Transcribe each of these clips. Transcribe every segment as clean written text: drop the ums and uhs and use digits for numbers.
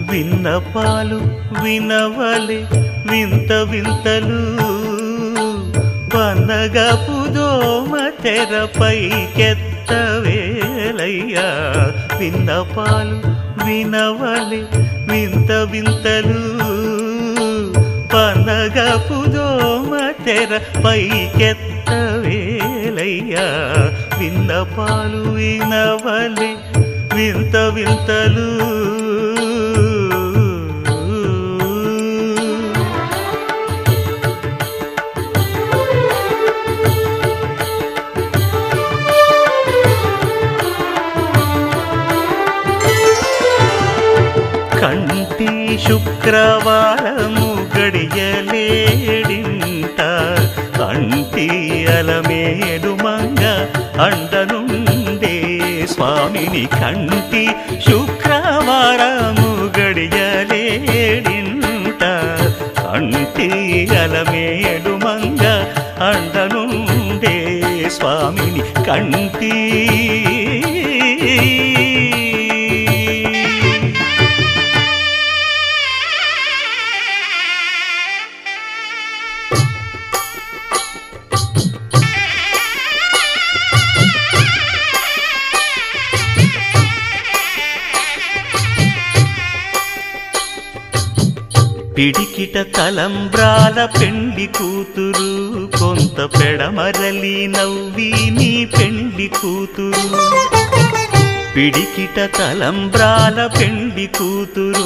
విన్నపాలు వినవలే వింత వింతలు పన్నగపు దోమ తెరపైకెత్తవేలయ్యా. విన్నపాలు వినవలే వింత వింతలు పన్నగపు దోమ తెరపైకెత్తవేలయ్యా. విన్నపాలు వినవలే వింత వింతలు కంటి శుక్రవారము గడియలేడింట కంటి అలమేడు మంగ అండనుండే స్వామిని. కంటి శుక్రవారము గడియలేడింట కంటి అలమేడు మంగ అండనుండే స్వామిని. కంటి పిడికిట తలంబ్రాల పెండ్లి కూతురు కొంత పెడమరలి నవ్వి నీ పెండ్లి కూతురు. పిడికిట తలంబ్రాల పెండ్లి కూతురు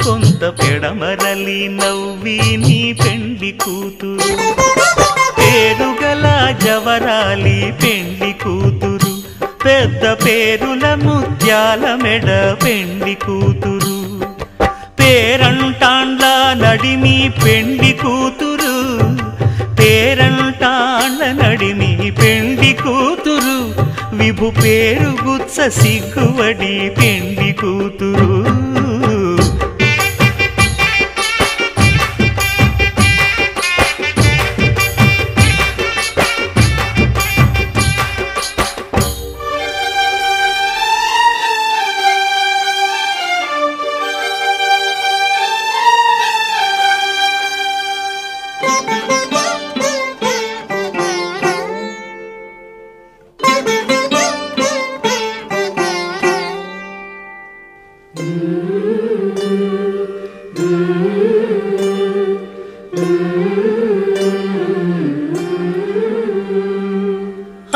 కొంత పెడమరలి నవ్వి నీ పెండ్లి కూతురు. పేరుగల జవరాలి పెండ్లి కూతురు పెద్ద పేరుల ముత్యాల మెడ పెండ్లి కూతురు. పేరంటాండ్ల నడిమి పెండ్లి కూతురు పేరంటాండ్ల నడిమి పెండ్లి కూతురు. విభు పేరు గుత్స సిగ్గువడి పెండ్లి కూతురు.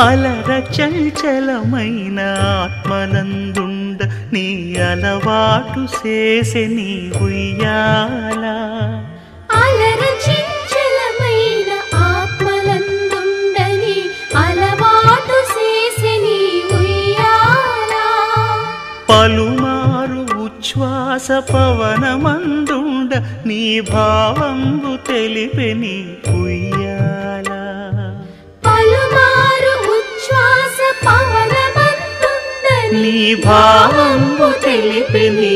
అలర చంచలమైన ఆత్మనందుండ నీ అలవాటు చేసే నీ ఉయ్యాల. అలర చంచలమైన ఆత్మనందుండ నీ అలవాటు చేసే నీ ఉయ్యాల. పలుమారు ఉచ్ఛ్వాస పవనమందుండ నీ భావంబు తెలిపే నీ ఉయ్యాల. పలుమారు ఉచ్ఛ్వాస పవనమందుండ నీ భావంబు తెలిపే నీ